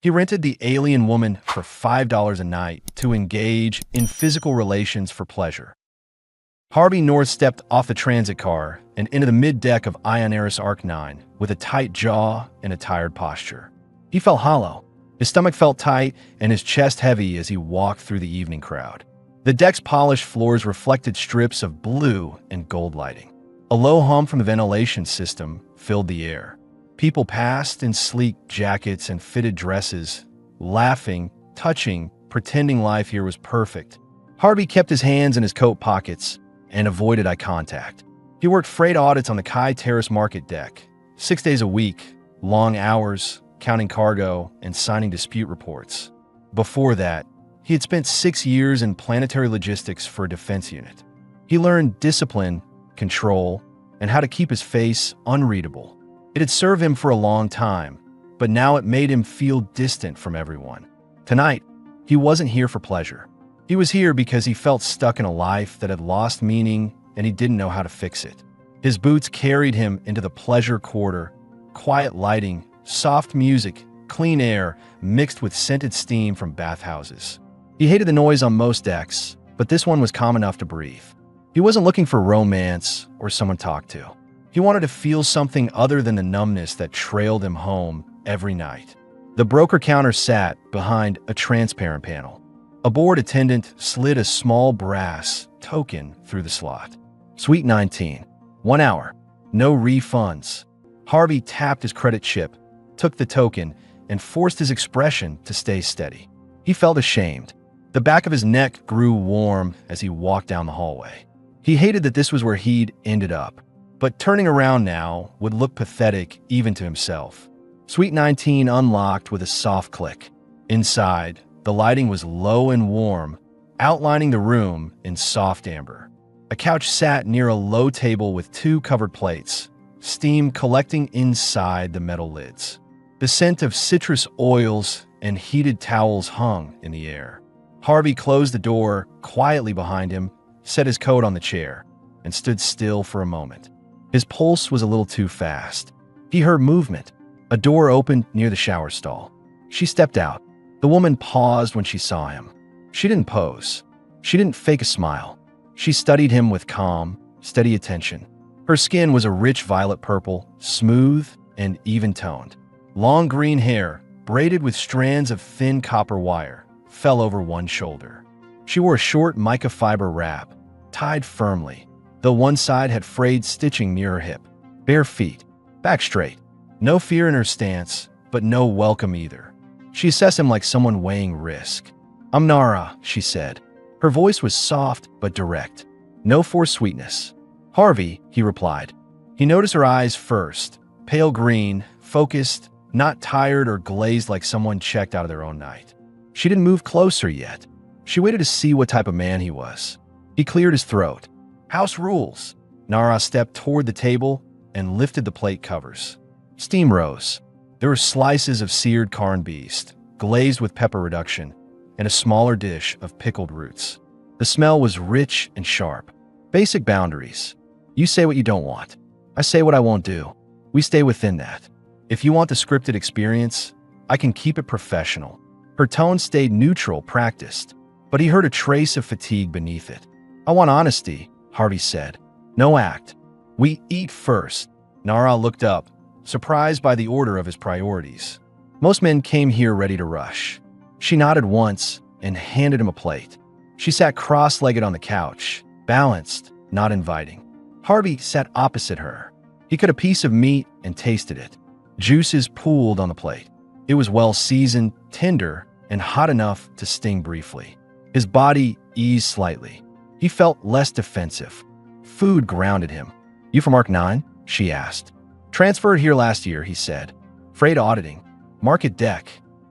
He rented the alien woman for $5 a night to engage in physical relations for pleasure. Harvey North stepped off the transit car and into the mid-deck of Ionaris Arc 9 with a tight jaw and a tired posture. He felt hollow. His stomach felt tight and his chest heavy as he walked through the evening crowd. The deck's polished floors reflected strips of blue and gold lighting. A low hum from the ventilation system filled the air. People passed in sleek jackets and fitted dresses, laughing, touching, pretending life here was perfect. Harvey kept his hands in his coat pockets and avoided eye contact. He worked freight audits on the Kai Terrace market deck, 6 days a week, long hours, counting cargo and signing dispute reports. Before that, he had spent 6 years in planetary logistics for a defense unit. He learned discipline, control, and how to keep his face unreadable. It had served him for a long time, but now it made him feel distant from everyone. Tonight, he wasn't here for pleasure. He was here because he felt stuck in a life that had lost meaning and he didn't know how to fix it. His boots carried him into the pleasure quarter, quiet lighting, soft music, clean air mixed with scented steam from bathhouses. He hated the noise on most decks, but this one was calm enough to breathe. He wasn't looking for romance or someone to talk to. He wanted to feel something other than the numbness that trailed him home every night. The broker counter sat behind a transparent panel. A board attendant slid a small brass token through the slot. Suite 19. 1 hour. No refunds. Harvey tapped his credit chip, took the token, and forced his expression to stay steady. He felt ashamed. The back of his neck grew warm as he walked down the hallway. He hated that this was where he'd ended up, but turning around now would look pathetic even to himself. Suite 19 unlocked with a soft click. Inside, the lighting was low and warm, outlining the room in soft amber. A couch sat near a low table with 2 covered plates, steam collecting inside the metal lids. The scent of citrus oils and heated towels hung in the air. Harvey closed the door quietly behind him, set his coat on the chair, and stood still for a moment. His pulse was a little too fast. He heard movement. A door opened near the shower stall. She stepped out. The woman paused when she saw him. She didn't pose. She didn't fake a smile. She studied him with calm, steady attention. Her skin was a rich violet purple, smooth and even-toned. Long green hair, braided with strands of thin copper wire, fell over one shoulder. She wore a short mica fiber wrap, tied firmly, though one side had frayed stitching near her hip. Bare feet, back straight. No fear in her stance, but no welcome either. She assessed him like someone weighing risk. "I'm Nara," she said. Her voice was soft but direct. No forced sweetness. "Harvey," he replied. He noticed her eyes first, pale green, focused, not tired or glazed like someone checked out of their own night. She didn't move closer yet. She waited to see what type of man he was. He cleared his throat. "House rules." Nara stepped toward the table and lifted the plate covers. Steam rose. There were slices of seared corned beef, glazed with pepper reduction, and a smaller dish of pickled roots. The smell was rich and sharp. Basic boundaries. You say what you don't want. I say what I won't do. We stay within that. If you want the scripted experience, I can keep it professional. Her tone stayed neutral, practiced, but he heard a trace of fatigue beneath it. "I want honesty," Harvey said. "No act. We eat first." Nara looked up, surprised by the order of his priorities. Most men came here ready to rush. She nodded once and handed him a plate. She sat cross-legged on the couch, balanced, not inviting. Harvey sat opposite her. He cut a piece of meat and tasted it. Juices pooled on the plate. It was well-seasoned, tender, and hot enough to sting briefly. His body eased slightly. He felt less defensive. Food grounded him. "You from Arc 9? She asked. "Transferred here last year," he said. "Freight auditing. Market deck.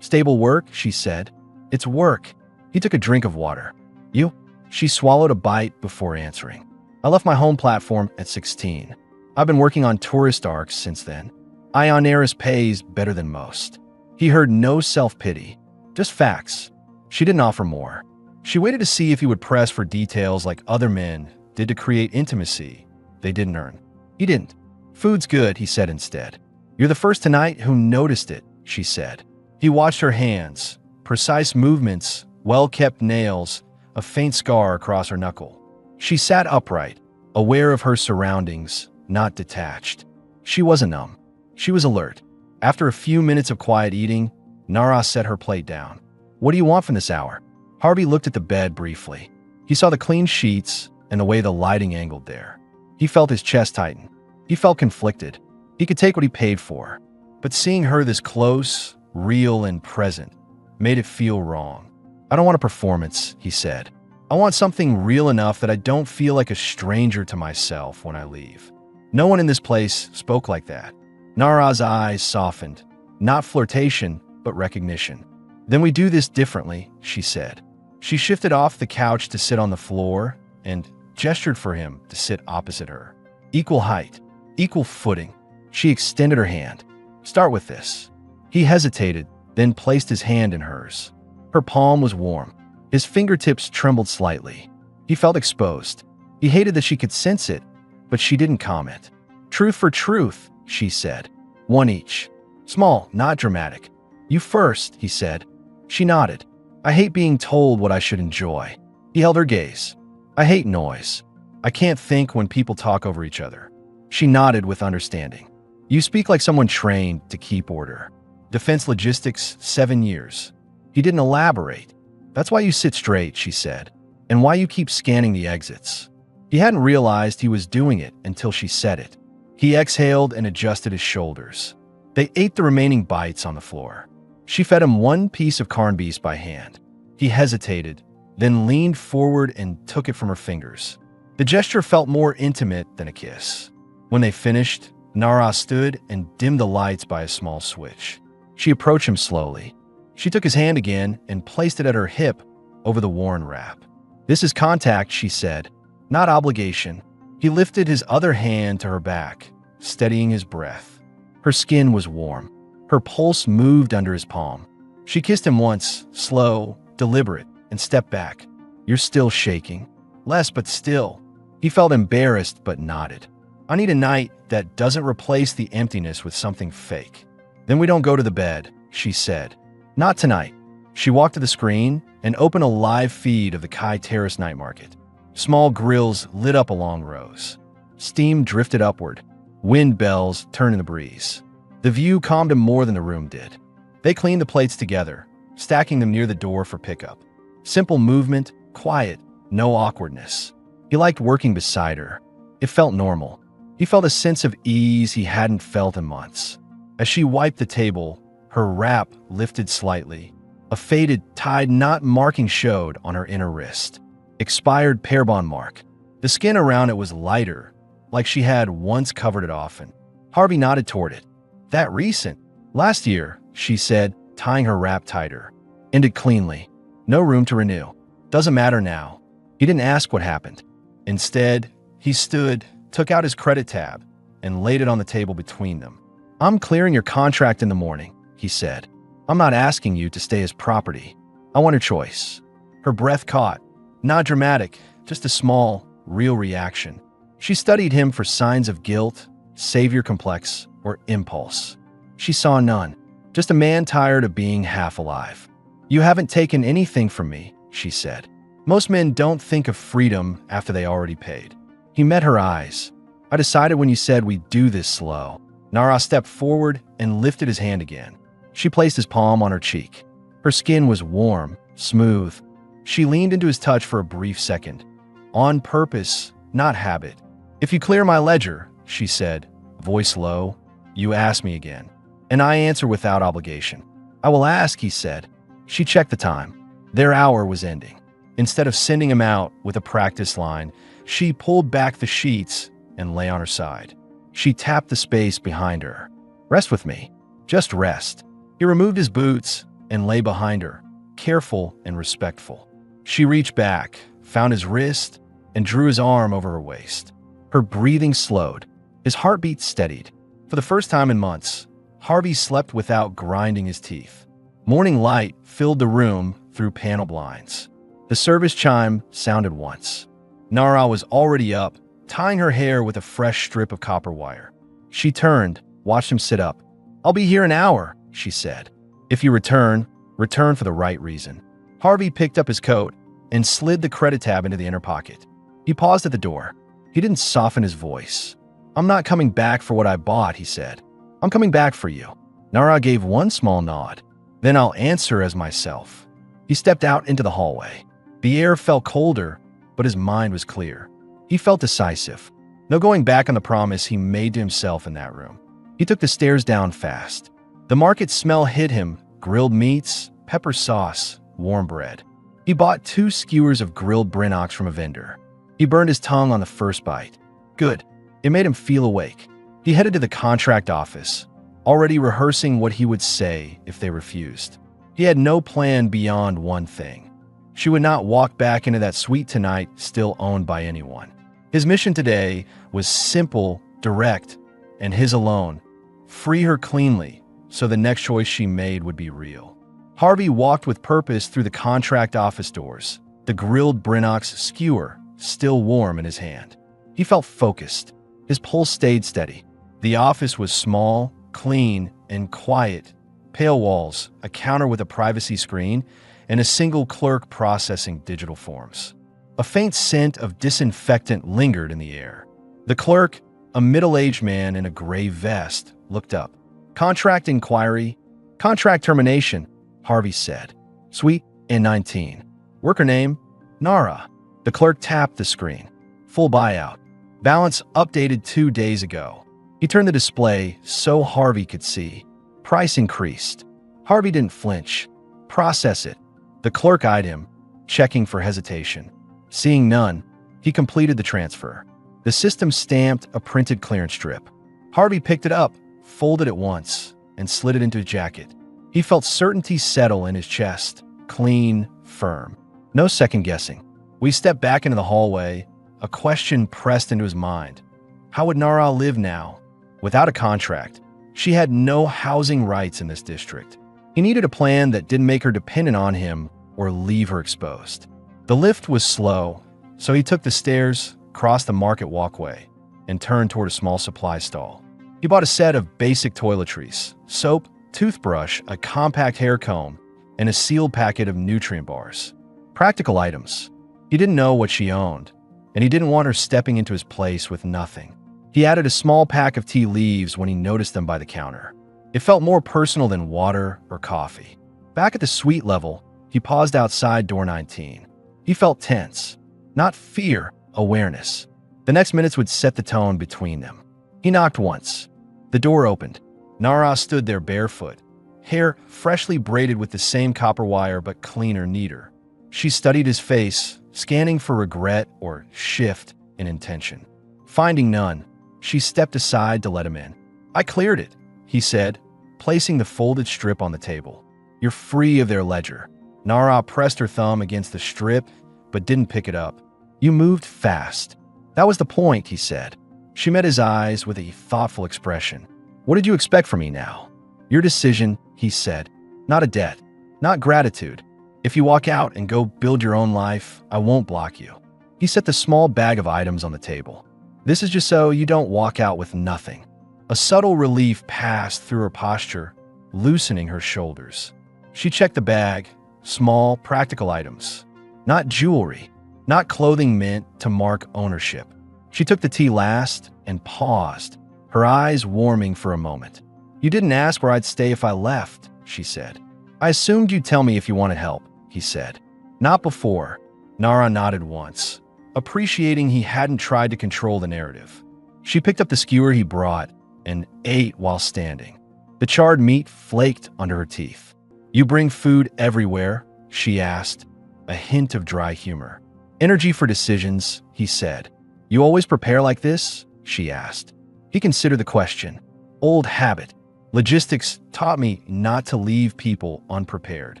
Stable work," she said. "It's work." He took a drink of water. "You?" She swallowed a bite before answering. "I left my home platform at 16. I've been working on tourist arcs since then. Ionaris pays better than most." He heard no self-pity, just facts. She didn't offer more. She waited to see if he would press for details like other men did to create intimacy they didn't earn. He didn't. "Food's good," he said instead. "You're the first tonight who noticed it," she said. He watched her hands, precise movements, well-kept nails, a faint scar across her knuckle. She sat upright, aware of her surroundings, not detached. She wasn't numb. She was alert. After a few minutes of quiet eating, Nara set her plate down. "What do you want from this hour?" Harvey looked at the bed briefly. He saw the clean sheets and the way the lighting angled there. He felt his chest tighten. He felt conflicted. He could take what he paid for, but seeing her this close, real, and present made it feel wrong. "I don't want a performance," he said. "I want something real enough that I don't feel like a stranger to myself when I leave." No one in this place spoke like that. Nara's eyes softened. Not flirtation, but recognition. "Then we do this differently," she said. She shifted off the couch to sit on the floor and gestured for him to sit opposite her. Equal height, equal footing. She extended her hand. "Start with this." He hesitated, then placed his hand in hers. Her palm was warm. His fingertips trembled slightly. He felt exposed. He hated that she could sense it, but she didn't comment. "Truth for truth," she said. "One each. Small, not dramatic." "You first," he said. She nodded. "I hate being told what I should enjoy." He held her gaze. "I hate noise. I can't think when people talk over each other." She nodded with understanding. "You speak like someone trained to keep order. Defense logistics, 7 years." He didn't elaborate. "That's why you sit straight," she said, "and why you keep scanning the exits." He hadn't realized he was doing it until she said it. He exhaled and adjusted his shoulders. They ate the remaining bites on the floor. She fed him one piece of corned beef by hand. He hesitated, then leaned forward and took it from her fingers. The gesture felt more intimate than a kiss. When they finished, Nara stood and dimmed the lights by a small switch. She approached him slowly. She took his hand again and placed it at her hip over the worn wrap. "This is contact," she said, "not obligation." He lifted his other hand to her back, steadying his breath. Her skin was warm. Her pulse moved under his palm. She kissed him once, slow, deliberate, and stepped back. "You're still shaking." "Less, but still." He felt embarrassed but nodded. "I need a night that doesn't replace the emptiness with something fake." "Then we don't go to the bed," she said. "Not tonight." She walked to the screen and opened a live feed of the Kai Terrace night market. Small grills lit up along rows. Steam drifted upward. Wind bells turned in the breeze. The view calmed him more than the room did. They cleaned the plates together, stacking them near the door for pickup. Simple movement, quiet, no awkwardness. He liked working beside her. It felt normal. He felt a sense of ease he hadn't felt in months. As she wiped the table, her wrap lifted slightly. A faded, tied knot marking showed on her inner wrist. Expired pair bond mark. The skin around it was lighter, like she had once covered it often. Harvey nodded toward it. "That recent?" "Last year," she said, tying her wrap tighter. "Ended cleanly. No room to renew. Doesn't matter now." He didn't ask what happened. Instead, he stood, took out his credit tab, and laid it on the table between them. "I'm clearing your contract in the morning," he said. "I'm not asking you to stay as property. I want a choice." Her breath caught. Not dramatic, just a small, real reaction. She studied him for signs of guilt, savior complex, or impulse. She saw none. Just a man tired of being half alive. "You haven't taken anything from me," she said. "Most men don't think of freedom after they already paid." He met her eyes. "I decided when you said we'd do this slow." Nara stepped forward and lifted his hand again. She placed his palm on her cheek. Her skin was warm, smooth. She leaned into his touch for a brief second. On purpose, not habit. "If you clear my ledger," she said, voice low, "you ask me again. And I answer without obligation." "I will ask," he said. She checked the time. Their hour was ending. Instead of sending him out with a practice line, she pulled back the sheets and lay on her side. She tapped the space behind her. "Rest with me. Just rest." He removed his boots and lay behind her, careful and respectful. She reached back, found his wrist, and drew his arm over her waist. Her breathing slowed. His heartbeat steadied. For the first time in months, Harvey slept without grinding his teeth. Morning light filled the room through panel blinds. The service chime sounded once. Nara was already up, tying her hair with a fresh strip of copper wire. She turned, watched him sit up. "I'll be here an hour," she said. If you return, return for the right reason. Harvey picked up his coat and slid the credit tab into the inner pocket. He paused at the door. He didn't soften his voice. "I'm not coming back for what I bought," he said. "I'm coming back for you." Nara gave one small nod. "Then I'll answer as myself." He stepped out into the hallway. The air felt colder, but his mind was clear. He felt decisive. No going back on the promise he made to himself in that room. He took the stairs down fast. The market smell hit him: grilled meats, pepper sauce, warm bread. He bought 2 skewers of grilled brinox from a vendor. He burned his tongue on the first bite. Good. It made him feel awake. He headed to the contract office, already rehearsing what he would say if they refused. He had no plan beyond one thing. She would not walk back into that suite tonight still owned by anyone. His mission today was simple, direct, and his alone. Free her cleanly, so the next choice she made would be real. Harvey walked with purpose through the contract office doors, the grilled brinox skewer still warm in his hand. He felt focused. His pulse stayed steady. The office was small, clean, and quiet. Pale walls, a counter with a privacy screen, and a single clerk processing digital forms. A faint scent of disinfectant lingered in the air. The clerk, a middle-aged man in a gray vest, looked up. "Contract inquiry. Contract termination," Harvey said. "Suite N19. Worker name, Nara." The clerk tapped the screen. "Full buyout. Balance updated 2 days ago." He turned the display so Harvey could see. Price increased. Harvey didn't flinch. "Process it." The clerk eyed him, checking for hesitation. Seeing none, he completed the transfer. The system stamped a printed clearance strip. Harvey picked it up, folded it once, and slid it into his jacket. He felt certainty settle in his chest, clean, firm. No second guessing. We stepped back into the hallway. A question pressed into his mind. How would Nara live now? Without a contract, she had no housing rights in this district. He needed a plan that didn't make her dependent on him or leave her exposed. The lift was slow, so he took the stairs, crossed the market walkway, and turned toward a small supply stall. He bought a set of basic toiletries: soap, toothbrush, a compact hair comb, and a sealed packet of nutrient bars. Practical items. He didn't know what she owned, and he didn't want her stepping into his place with nothing. He added a small pack of tea leaves when he noticed them by the counter. It felt more personal than water or coffee. Back at the suite level, he paused outside door 19. He felt tense. Not fear, awareness. The next minutes would set the tone between them. He knocked once. The door opened. Nara stood there barefoot, hair freshly braided with the same copper wire but cleaner, neater. She studied his face, scanning for regret or shift in intention. Finding none, she stepped aside to let him in. "I cleared it," he said, placing the folded strip on the table. "You're free of their ledger." Nara pressed her thumb against the strip, but didn't pick it up. "You moved fast." "That was the point," he said. She met his eyes with a thoughtful expression. "What did you expect from me now?" "Your decision," he said. "Not a debt. Not gratitude. If you walk out and go build your own life, I won't block you." He set the small bag of items on the table. "This is just so you don't walk out with nothing." A subtle relief passed through her posture, loosening her shoulders. She checked the bag. Small, practical items. Not jewelry. Not clothing meant to mark ownership. She took the tea last and paused, her eyes warming for a moment. "You didn't ask where I'd stay if I left," she said. "I assumed you'd tell me if you wanted help," he said. "Not before." Nara nodded once, appreciating he hadn't tried to control the narrative. She picked up the skewer he brought and ate while standing. The charred meat flaked under her teeth. "You bring food everywhere?" she asked, a hint of dry humor. "Energy for decisions," he said. "You always prepare like this?" she asked. He considered the question. Old habit. Logistics taught me not to leave people unprepared.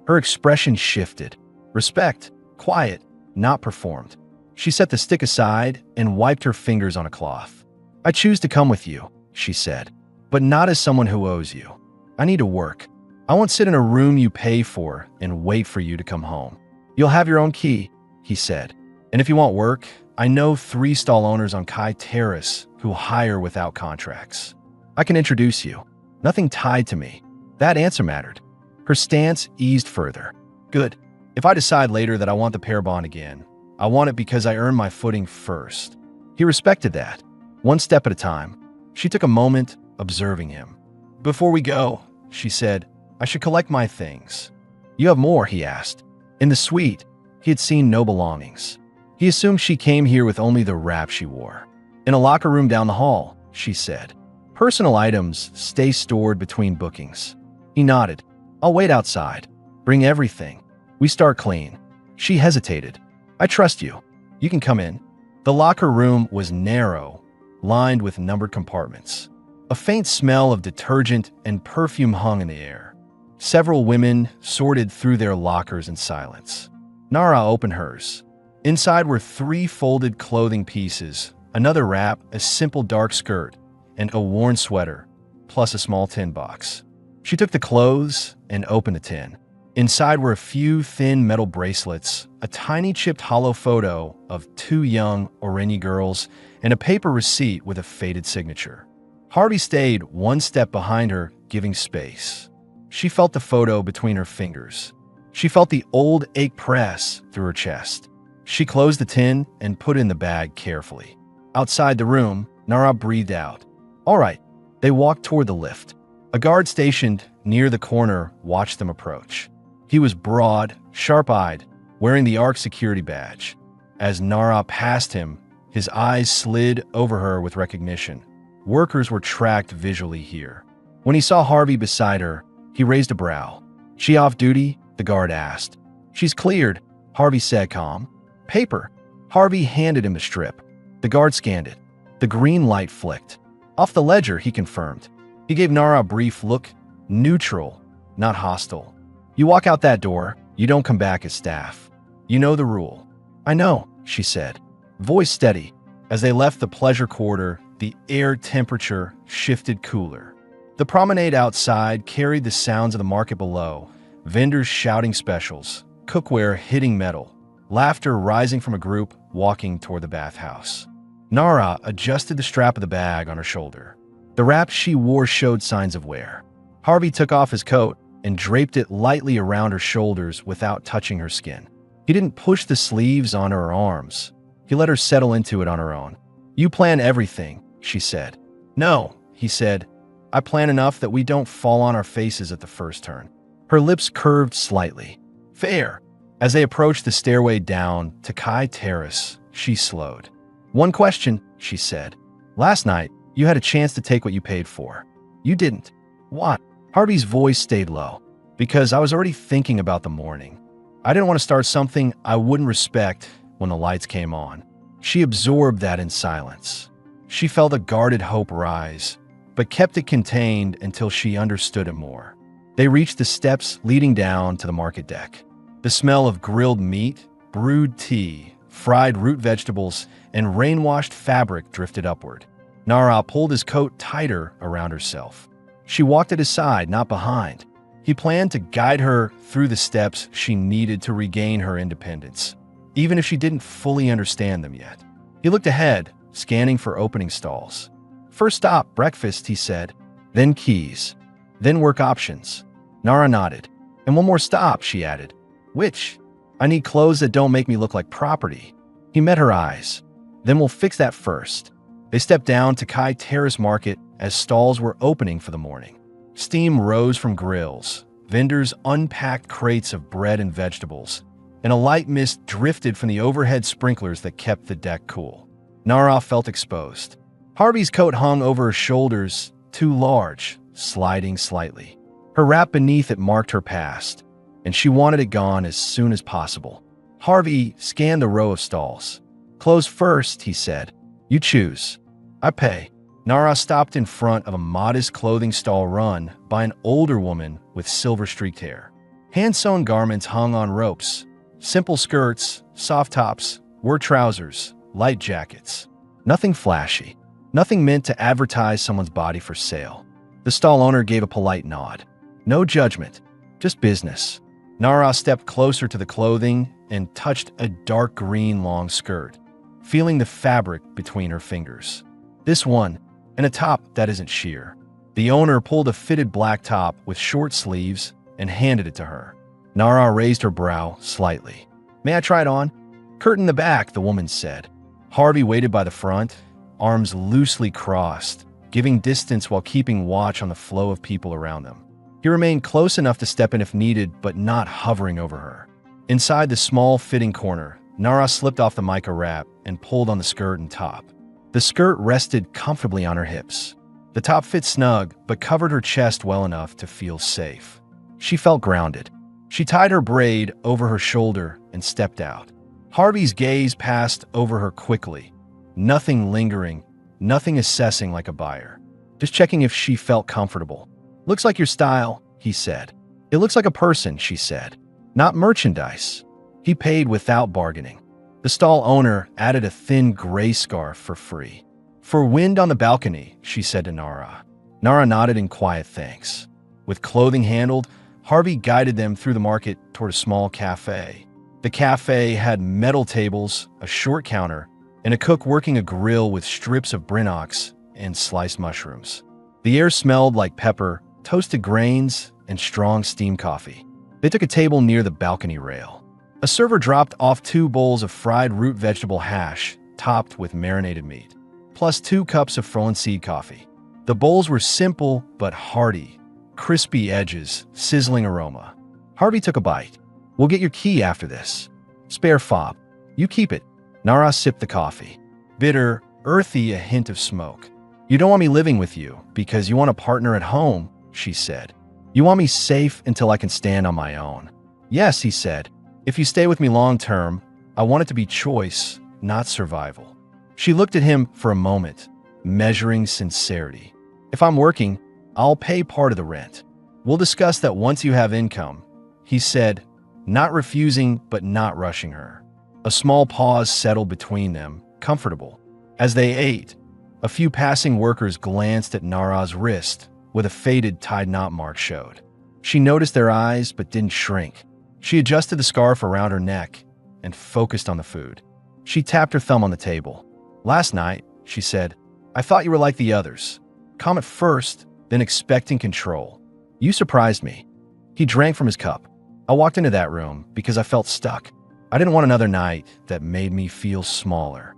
Her expression shifted. Respect, quiet, not performed. She set the stick aside and wiped her fingers on a cloth. "I choose to come with you," she said, "but not as someone who owes you. I need to work. I won't sit in a room you pay for and wait for you to come home. You'll have your own key," he said. "And if you want work, I know 3 stall owners on Kai Terrace who hire without contracts. I can introduce you. Nothing tied to me. That answer mattered. Her stance eased further. Good. If I decide later that I want the pair bond again, I want it because I earned my footing first. He respected that. One step at a time. She took a moment, observing him. Before we go, she said, I should collect my things. You have more, he asked. In the suite, he had seen no belongings. He assumed she came here with only the wrap she wore. In a locker room down the hall, she said. Personal items stay stored between bookings. He nodded. I'll wait outside. Bring everything. We start clean. She hesitated. I trust you. You can come in. The locker room was narrow, lined with numbered compartments. A faint smell of detergent and perfume hung in the air. Several women sorted through their lockers in silence. Nara opened hers. Inside were 3 folded clothing pieces, another wrap, a simple dark skirt, and a worn sweater, plus a small tin box. She took the clothes and opened the tin. Inside were a few thin metal bracelets, a tiny chipped hollow photo of 2 young Oreni girls, and a paper receipt with a faded signature. Harvey stayed one step behind her, giving space. She felt the photo between her fingers. She felt the old ache press through her chest. She closed the tin and put it in the bag carefully. Outside the room, Nara breathed out. All right. They walked toward the lift. A guard stationed near the corner watched them approach. He was broad, sharp-eyed, wearing the ARC security badge. As Nara passed him, his eyes slid over her with recognition. Workers were tracked visually here. When he saw Harvey beside her, he raised a brow. She off duty? The guard asked. She's cleared, Harvey said calm. Paper. Harvey handed him the strip. The guard scanned it. The green light flicked. Off the ledger, he confirmed. He gave Nara a brief look, neutral, not hostile. You walk out that door, you don't come back as staff. You know the rule. I know, she said, voice steady. As they left the pleasure quarter, the air temperature shifted cooler. The promenade outside carried the sounds of the market below, vendors shouting specials, cookware hitting metal, laughter rising from a group walking toward the bathhouse. Nara adjusted the strap of the bag on her shoulder. The wrap she wore showed signs of wear. Harvey took off his coat and draped it lightly around her shoulders without touching her skin. He didn't push the sleeves on her arms. He let her settle into it on her own. You plan everything, she said. No, he said. I plan enough that we don't fall on our faces at the first turn. Her lips curved slightly. Fair. As they approached the stairway down to Kai Terrace, she slowed. One question, she said. Last night, you had a chance to take what you paid for. You didn't. Why? Harvey's voice stayed low. Because I was already thinking about the morning. I didn't want to start something I wouldn't respect when the lights came on. She absorbed that in silence. She felt a guarded hope rise, but kept it contained until she understood it more. They reached the steps leading down to the market deck. The smell of grilled meat, brewed tea, fried root vegetables, and rain-washed fabric drifted upward. Nara pulled his coat tighter around herself. She walked at his side, not behind. He planned to guide her through the steps she needed to regain her independence, even if she didn't fully understand them yet. He looked ahead, scanning for opening stalls. First stop, breakfast, he said. Then keys. Then work options. Nara nodded. And one more stop, she added. Which? I need clothes that don't make me look like property. He met her eyes. Then we'll fix that first. They stepped down to Kai Terrace Market as stalls were opening for the morning. Steam rose from grills. Vendors unpacked crates of bread and vegetables, and a light mist drifted from the overhead sprinklers that kept the deck cool. Nara felt exposed. Harvey's coat hung over her shoulders, too large, sliding slightly. Her wrap beneath it marked her past, and she wanted it gone as soon as possible. Harvey scanned the row of stalls. Clothes first, he said. You choose. I pay. Nara stopped in front of a modest clothing stall run by an older woman with silver-streaked hair. Hand-sewn garments hung on ropes. Simple skirts, soft tops, work trousers, light jackets. Nothing flashy. Nothing meant to advertise someone's body for sale. The stall owner gave a polite nod. No judgment, just business. Nara stepped closer to the clothing and touched a dark green long skirt, feeling the fabric between her fingers. This one, and a top that isn't sheer. The owner pulled a fitted black top with short sleeves and handed it to her. Nara raised her brow slightly. "May I try it on?" "Curtain the back," the woman said. Harvey waited by the front, arms loosely crossed, giving distance while keeping watch on the flow of people around them. He remained close enough to step in if needed, but not hovering over her. Inside the small fitting corner, Nara slipped off the mica wrap and pulled on the skirt and top. The skirt rested comfortably on her hips. The top fit snug, but covered her chest well enough to feel safe. She felt grounded. She tied her braid over her shoulder and stepped out. Harvey's gaze passed over her quickly. Nothing lingering, nothing assessing like a buyer. Just checking if she felt comfortable. "Looks like your style," he said. "It looks like a person," she said. "Not merchandise." He paid without bargaining. The stall owner added a thin gray scarf for free. "For wind on the balcony," she said to Nara. Nara nodded in quiet thanks. With clothing handled, Harvey guided them through the market toward a small cafe. The cafe had metal tables, a short counter, and a cook working a grill with strips of brinox and sliced mushrooms. The air smelled like pepper, toasted grains, and strong steamed coffee. They took a table near the balcony rail. A server dropped off 2 bowls of fried root vegetable hash topped with marinated meat, plus 2 cups of frozen seed coffee. The bowls were simple but hearty, crispy edges, sizzling aroma. Harvey took a bite. "We'll get your key after this." "Spare fob. You keep it." Nara sipped the coffee. Bitter, earthy, a hint of smoke. "You don't want me living with you because you want a partner at home," she said. "You want me safe until I can stand on my own." "Yes," he said. "If you stay with me long term, I want it to be choice, not survival." She looked at him for a moment, measuring sincerity. "If I'm working, I'll pay part of the rent. We'll discuss that once you have income," he said, not refusing but not rushing her. A small pause settled between them, comfortable. As they ate, a few passing workers glanced at Nara's wrist, where the faded tied knot mark showed. She noticed their eyes but didn't shrink. She adjusted the scarf around her neck and focused on the food. She tapped her thumb on the table. "Last night," she said, "I thought you were like the others. Calm at first, then expecting control. You surprised me." He drank from his cup. "I walked into that room because I felt stuck. I didn't want another night that made me feel smaller."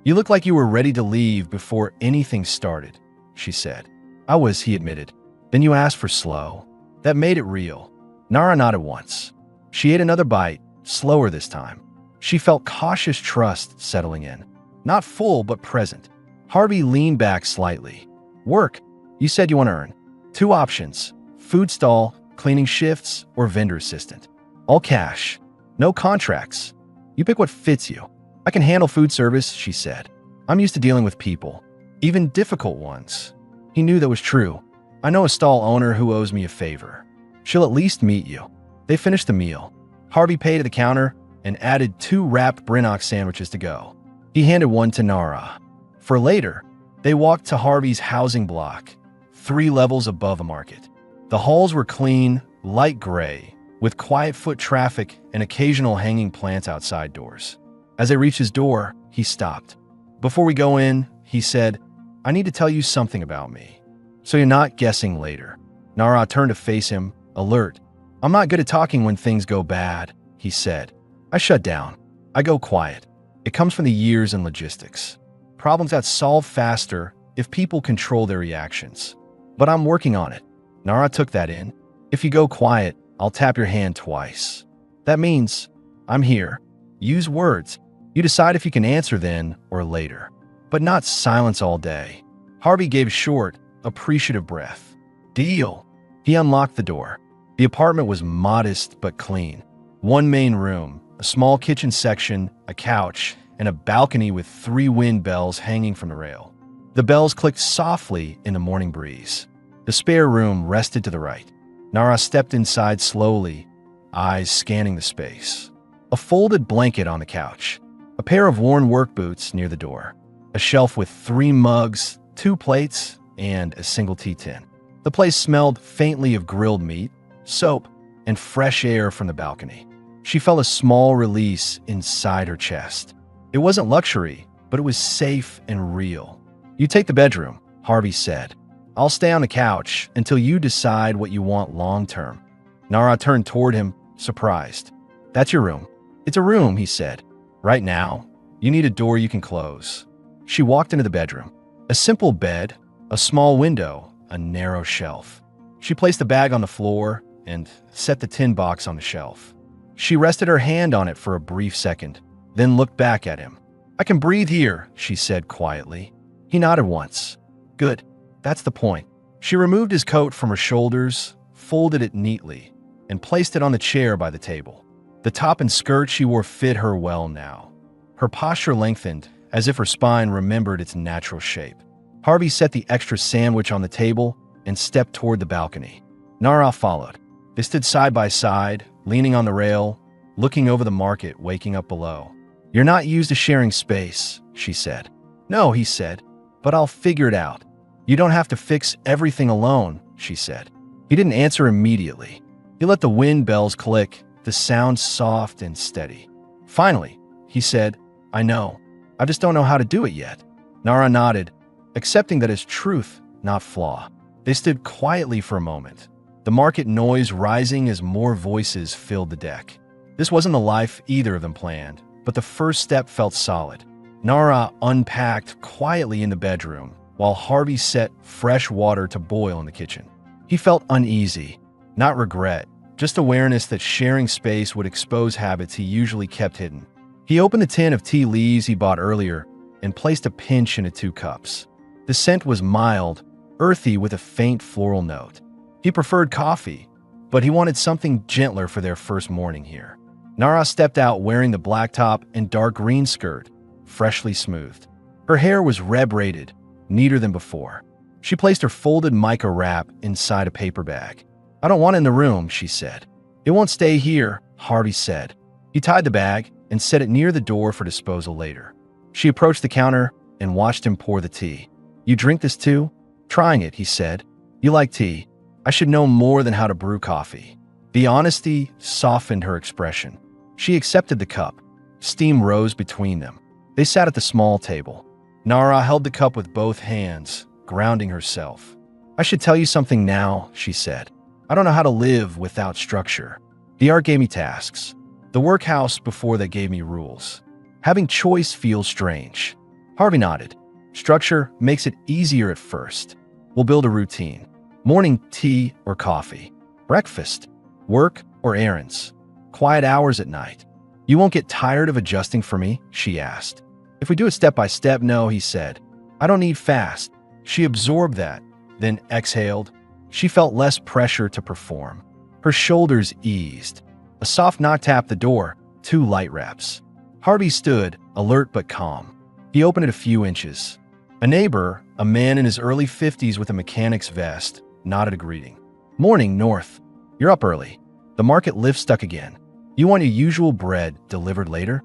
"You look like you were ready to leave before anything started," she said. "I was," he admitted. "Then you asked for slow. That made it real." Nara nodded once. She ate another bite, slower this time. She felt cautious trust settling in. Not full, but present. Harvey leaned back slightly. "Work. You said you want to earn. 2 options. Food stall, cleaning shifts, or vendor assistant. All cash. No contracts. You pick what fits you." "I can handle food service," she said. "I'm used to dealing with people, even difficult ones." He knew that was true. "I know a stall owner who owes me a favor. She'll at least meet you." They finished the meal. Harvey paid at the counter and added 2 wrapped brinox sandwiches to go. He handed one to Nara. For later, they walked to Harvey's housing block, 3 levels above the market. The halls were clean, light gray, with quiet foot traffic and occasional hanging plants outside doors. As they reached his door, he stopped. "Before we go in," he said, "I need to tell you something about me, so you're not guessing later." Nara turned to face him, alert. "I'm not good at talking when things go bad," he said. "I shut down. I go quiet. It comes from the years in logistics. Problems got solved faster if people control their reactions. But I'm working on it." Nara took that in. "If you go quiet, I'll tap your hand twice. That means I'm here. Use words. You decide if you can answer then or later. But not silence all day." Harvey gave a short, appreciative breath. "Deal." He unlocked the door. The apartment was modest but clean. 1 main room, a small kitchen section, a couch, and a balcony with 3 wind bells hanging from the rail. The bells clicked softly in the morning breeze. The spare room rested to the right. Nara stepped inside slowly, eyes scanning the space. A folded blanket on the couch, a pair of worn work boots near the door, a shelf with 3 mugs, 2 plates, and a single tea tin. The place smelled faintly of grilled meat, soap, and fresh air from the balcony. She felt a small release inside her chest. It wasn't luxury, but it was safe and real. "You take the bedroom," Harvey said. I'll stay on the couch until you decide what you want long-term. Nara turned toward him, surprised. That's your room. It's a room, he said. Right now, you need a door you can close. She walked into the bedroom. A simple bed, a small window, a narrow shelf. She placed the bag on the floor and set the tin box on the shelf. She rested her hand on it for a brief second, then looked back at him. I can breathe here, she said quietly. He nodded once. Good. That's the point. She removed his coat from her shoulders, folded it neatly, and placed it on the chair by the table. The top and skirt she wore fit her well now. Her posture lengthened, as if her spine remembered its natural shape. Harvey set the extra sandwich on the table and stepped toward the balcony. Nara followed. They stood side by side, leaning on the rail, looking over the market waking up below. You're not used to sharing space, she said. No, he said, but I'll figure it out. You don't have to fix everything alone, she said. He didn't answer immediately. He let the wind bells click, the sound soft and steady. Finally, he said, I know. I just don't know how to do it yet. Nara nodded, accepting that as truth, not flaw. They stood quietly for a moment, the market noise rising as more voices filled the deck. This wasn't the life either of them planned, but the first step felt solid. Nara unpacked quietly in the bedroom, while Harvey set fresh water to boil in the kitchen. He felt uneasy, not regret, just awareness that sharing space would expose habits he usually kept hidden. He opened the tin of tea leaves he bought earlier and placed a pinch into 2 cups. The scent was mild, earthy with a faint floral note. He preferred coffee, but he wanted something gentler for their first morning here. Nara stepped out wearing the black top and dark green skirt, freshly smoothed. Her hair was red-braided, neater than before. She placed her folded mica wrap inside a paper bag. I don't want it in the room, she said. It won't stay here, Harvey said. He tied the bag and set it near the door for disposal later. She approached the counter and watched him pour the tea. You drink this too? Trying it, he said. You like tea. I should know more than how to brew coffee. The honesty softened her expression. She accepted the cup. Steam rose between them. They sat at the small table. Nara held the cup with both hands, grounding herself. I should tell you something now, she said. I don't know how to live without structure. The art gave me tasks. The workhouse before that gave me rules. Having choice feels strange. Harvey nodded. Structure makes it easier at first. We'll build a routine. Morning tea or coffee. Breakfast. Work or errands. Quiet hours at night. You won't get tired of adjusting for me? She asked. If we do it step by step, no, he said. I don't need fast. She absorbed that, then exhaled. She felt less pressure to perform. Her shoulders eased. A soft knock tapped the door, 2 light raps. Harvey stood, alert but calm. He opened it a few inches. A neighbor, a man in his early 50s with a mechanic's vest, nodded a greeting. Morning, North. You're up early. The market lift stuck again. You want your usual bread delivered later?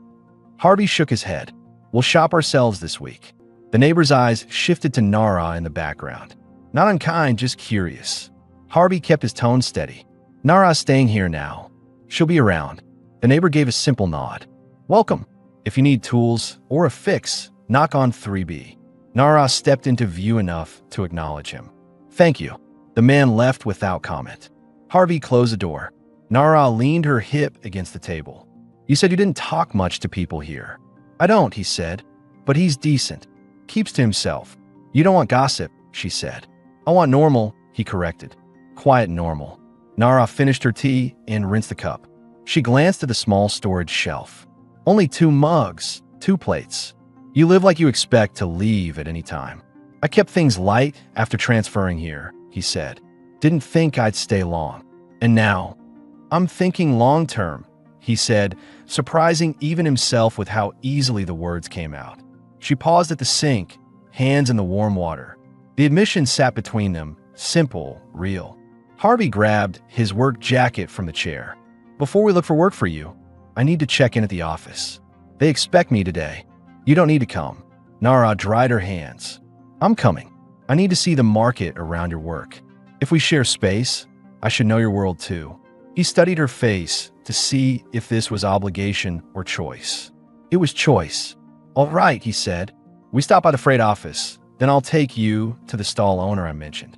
Harvey shook his head. We'll shop ourselves this week. The neighbor's eyes shifted to Nara in the background. Not unkind, just curious. Harvey kept his tone steady. Nara's staying here now. She'll be around. The neighbor gave a simple nod. Welcome. If you need tools or a fix, knock on 3B. Nara stepped into view enough to acknowledge him. Thank you. The man left without comment. Harvey closed the door. Nara leaned her hip against the table. You said you didn't talk much to people here. I don't, he said, but he's decent. Keeps to himself. You don't want gossip, she said. I want normal, he corrected. Quiet normal. Nara finished her tea and rinsed the cup. She glanced at the small storage shelf. Only 2 mugs, 2 plates. You live like you expect to leave at any time. I kept things light after transferring here, he said. Didn't think I'd stay long. And now, I'm thinking long term, he said, surprising even himself with how easily the words came out. She paused at the sink, hands in the warm water. The admission sat between them, simple, real. Harvey grabbed his work jacket from the chair. Before we look for work for you, I need to check in at the office. They expect me today. You don't need to come. Nara dried her hands. I'm coming. I need to see the market around your work. If we share space, I should know your world too. He studied her face to see if this was obligation or choice. It was choice. All right, he said. We stop by the freight office. Then I'll take you to the stall owner I mentioned.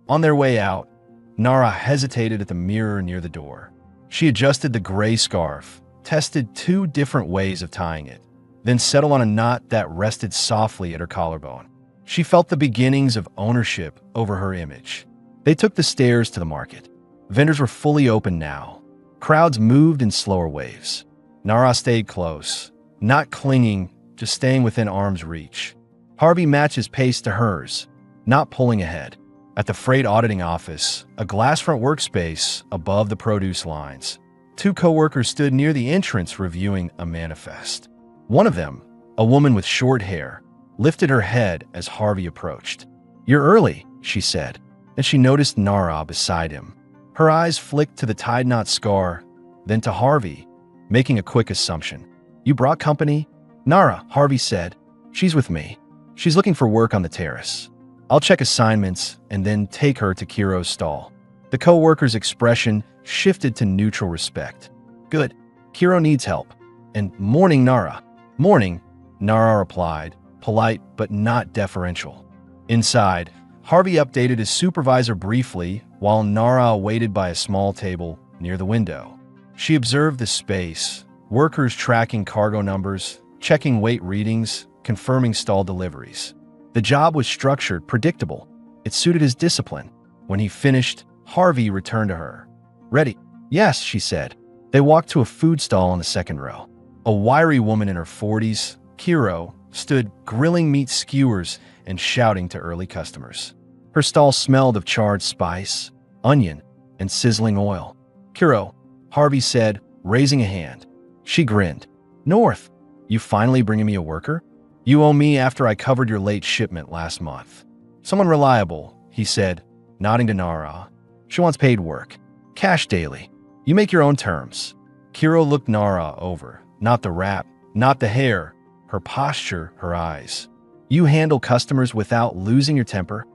On their way out, Nara hesitated at the mirror near the door. She adjusted the gray scarf, tested 2 different ways of tying it, then settled on a knot that rested softly at her collarbone. She felt the beginnings of ownership over her image. They took the stairs to the market. Vendors were fully open now. Crowds moved in slower waves. Nara stayed close, not clinging, just staying within arm's reach. Harvey matched his pace to hers, not pulling ahead. At the freight auditing office, a glass-front workspace above the produce lines, 2 co-workers stood near the entrance reviewing a manifest. One of them, a woman with short hair, lifted her head as Harvey approached. "You're early," she said, and she noticed Nara beside him. Her eyes flicked to the tied-knot scar, then to Harvey, making a quick assumption. "You brought company?" "Nara," Harvey said. "She's with me. She's looking for work on the terrace. I'll check assignments and then take her to Kiro's stall." The co-worker's expression shifted to neutral respect. "Good. Kiro needs help." "And morning, Nara." "Morning," Nara replied, polite but not deferential. Inside, Harvey updated his supervisor briefly while Nara waited by a small table near the window. She observed the space, workers tracking cargo numbers, checking weight readings, confirming stall deliveries. The job was structured, predictable. It suited his discipline. When he finished, Harvey returned to her. "Ready?" "Yes," she said. They walked to a food stall on the second row. A wiry woman in her 40s, Kiro, stood grilling meat skewers and shouting to early customers. Her stall smelled of charred spice, onion, and sizzling oil. "Kiro," Harvey said, raising a hand. She grinned. "North, you finally bringing me a worker? You owe me after I covered your late shipment last month." "Someone reliable," he said, nodding to Nara. "She wants paid work. Cash daily. You make your own terms." Kiro looked Nara over. Not the wrap, not the hair, her posture, her eyes. "You handle customers without losing your temper?"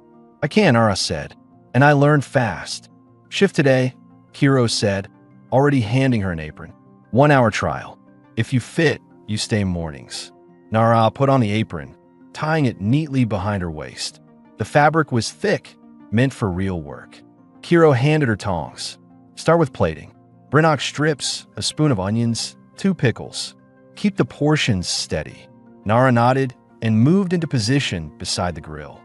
"I can," Nara said, "and I learned fast." "Shift today," Kiro said, already handing her an apron. 1-hour trial. If you fit, you stay mornings. Nara put on the apron, tying it neatly behind her waist. The fabric was thick, meant for real work. Kiro handed her tongs. "Start with plating. Brinnock strips, a spoon of onions, 2 pickles. Keep the portions steady." Nara nodded and moved into position beside the grill.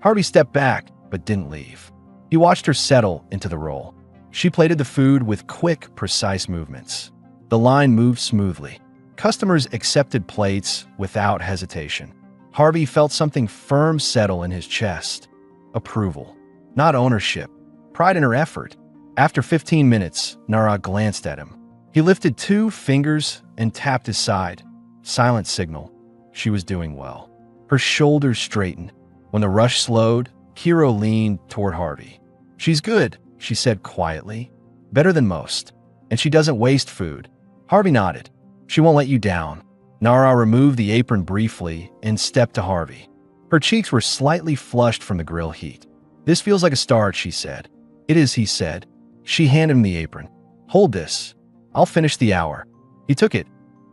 Harvey stepped back, but didn't leave. He watched her settle into the role. She plated the food with quick, precise movements. The line moved smoothly. Customers accepted plates without hesitation. Harvey felt something firm settle in his chest. Approval. Not ownership. Pride in her effort. After 15 minutes, Nara glanced at him. He lifted 2 fingers and tapped his side. Silent signal. She was doing well. Her shoulders straightened. When the rush slowed, Kiro leaned toward Harvey. "She's good," she said quietly. "Better than most. And she doesn't waste food." Harvey nodded. "She won't let you down." Nara removed the apron briefly and stepped to Harvey. Her cheeks were slightly flushed from the grill heat. "This feels like a start," she said. "It is," he said. She handed him the apron. "Hold this. I'll finish the hour." He took it,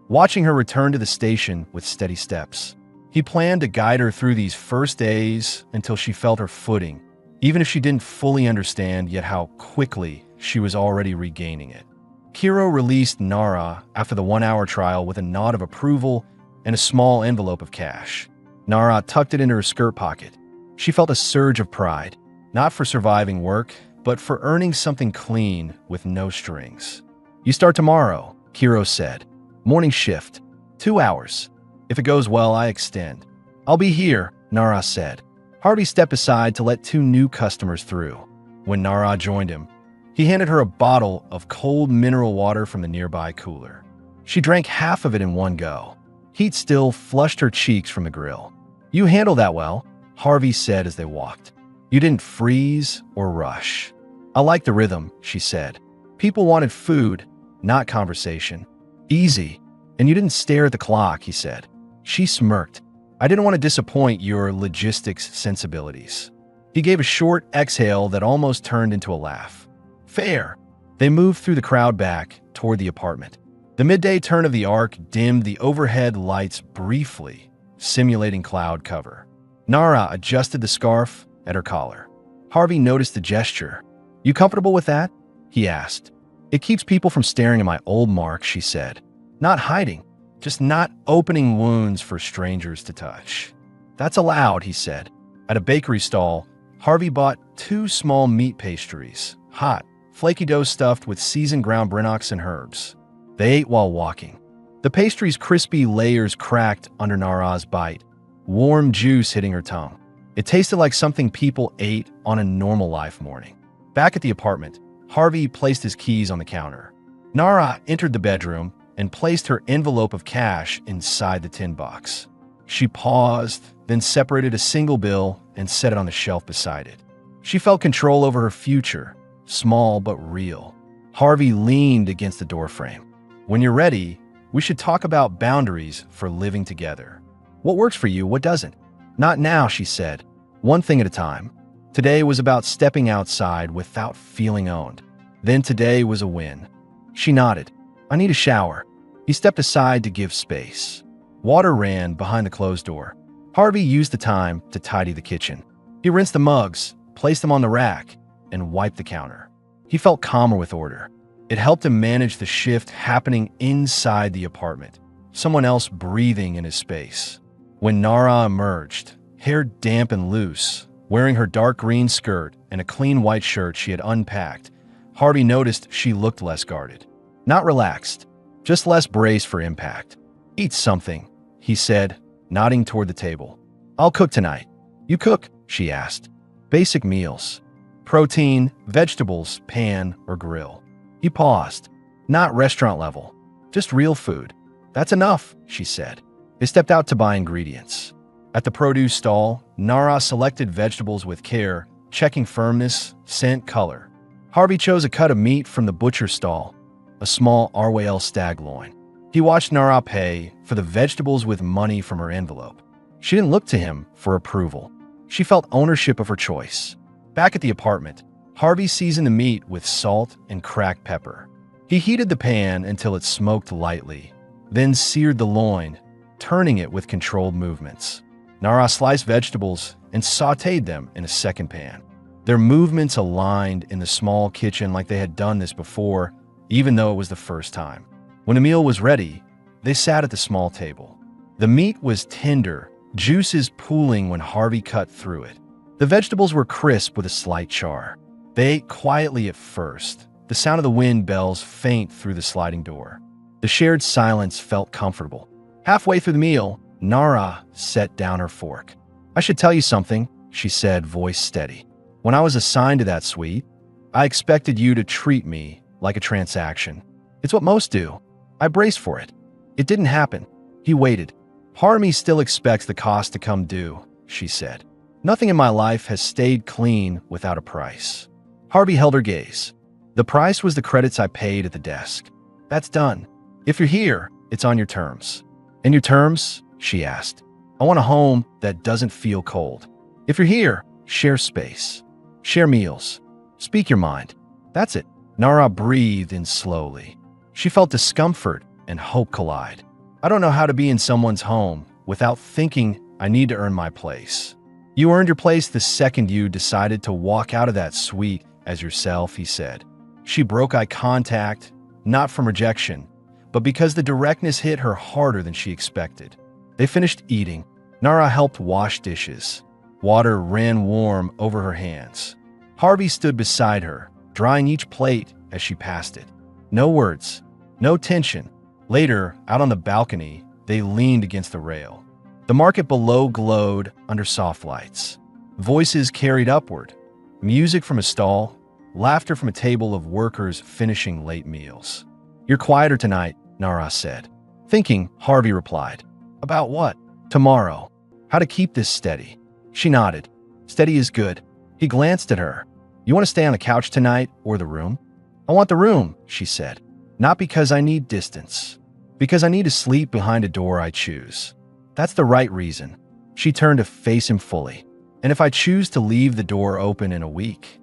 watching her return to the station with steady steps. He planned to guide her through these first days until she felt her footing, even if she didn't fully understand yet how quickly she was already regaining it. Kiro released Nara after the 1-hour trial with a nod of approval and a small envelope of cash. Nara tucked it into her skirt pocket. She felt a surge of pride, not for surviving work, but for earning something clean with no strings. "You start tomorrow," Kiro said. "Morning shift. 2 hours. If it goes well, I extend." "I'll be here," Nara said. Harvey stepped aside to let 2 new customers through. When Nara joined him, he handed her a bottle of cold mineral water from the nearby cooler. She drank half of it in one go. Heat still flushed her cheeks from the grill. "You handle that well," Harvey said as they walked. "You didn't freeze or rush." "I like the rhythm," she said. "People wanted food, not conversation. Easy. And you didn't stare at the clock," he said. She smirked. "I didn't want to disappoint your logistics sensibilities." He gave a short exhale that almost turned into a laugh. "Fair." They moved through the crowd back toward the apartment. The midday turn of the arc dimmed the overhead lights briefly, simulating cloud cover. Nara adjusted the scarf at her collar. Harvey noticed the gesture. You comfortable with that? He asked. It keeps people from staring at my old mark, she said. Not hiding, just not opening wounds for strangers to touch. That's allowed, he said. At a bakery stall, Harvey bought 2 small meat pastries, hot, flaky dough stuffed with seasoned ground brinox and herbs. They ate while walking. The pastry's crispy layers cracked under Nara's bite, warm juice hitting her tongue. It tasted like something people ate on a normal life morning. Back at the apartment, Harvey placed his keys on the counter. Nara entered the bedroom and placed her envelope of cash inside the tin box. She paused, then separated a single bill and set it on the shelf beside it. She felt control over her future, small but real. Harvey leaned against the doorframe. When you're ready, we should talk about boundaries for living together. What works for you, what doesn't? Not now, she said. One thing at a time. Today was about stepping outside without feeling owned. Then today was a win. She nodded. I need a shower. He stepped aside to give space. Water ran behind the closed door. Harvey used the time to tidy the kitchen. He rinsed the mugs, placed them on the rack, and wiped the counter. He felt calmer with order. It helped him manage the shift happening inside the apartment, someone else breathing in his space. When Nara emerged, hair damp and loose, wearing her dark green skirt and a clean white shirt she had unpacked, Harvey noticed she looked less guarded. Not relaxed, just less braced for impact. Eat something, he said, nodding toward the table. I'll cook tonight. You cook? She asked. Basic meals. Protein, vegetables, pan, or grill. He paused. Not restaurant level. Just real food. That's enough, she said. They stepped out to buy ingredients. At the produce stall, Nara selected vegetables with care, checking firmness, scent, color. Harvey chose a cut of meat from the butcher stall, a small RWL stag loin. He watched Nara pay for the vegetables with money from her envelope. She didn't look to him for approval. She felt ownership of her choice. Back at the apartment, Harvey seasoned the meat with salt and cracked pepper. He heated the pan until it smoked lightly, then seared the loin, turning it with controlled movements. Nara sliced vegetables and sautéed them in a second pan. Their movements aligned in the small kitchen like they had done this before, even though it was the first time. When the meal was ready, they sat at the small table. The meat was tender, juices pooling when Harvey cut through it. The vegetables were crisp with a slight char. They ate quietly at first, the sound of the wind bells faint through the sliding door. The shared silence felt comfortable. Halfway through the meal, Nara set down her fork. I should tell you something, she said, voice steady. When I was assigned to that suite, I expected you to treat me like a transaction. It's what most do. I braced for it. It didn't happen. He waited. Part of me still expects the cost to come due, she said. Nothing in my life has stayed clean without a price. Harvey held her gaze. The price was the credits I paid at the desk. That's done. If you're here, it's on your terms. And your terms? She asked. I want a home that doesn't feel cold. If you're here, share space. Share meals. Speak your mind. That's it. Nara breathed in slowly. She felt discomfort and hope collide. I don't know how to be in someone's home without thinking I need to earn my place. You earned your place the second you decided to walk out of that suite as yourself, he said. She broke eye contact, not from rejection, but because the directness hit her harder than she expected. They finished eating. Nara helped wash dishes. Water ran warm over her hands. Harvey stood beside her, drying each plate as she passed it. No words, no tension. Later, out on the balcony, they leaned against the rail. The market below glowed under soft lights. Voices carried upward. Music from a stall, laughter from a table of workers finishing late meals. You're quieter tonight, Nara said. Thinking, Harvey replied. About what? Tomorrow. How to keep this steady. She nodded. Steady is good. He glanced at her. You want to stay on the couch tonight or the room? I want the room, she said. Not because I need distance. Because I need to sleep behind a door I choose. That's the right reason. She turned to face him fully. And if I choose to leave the door open in a week,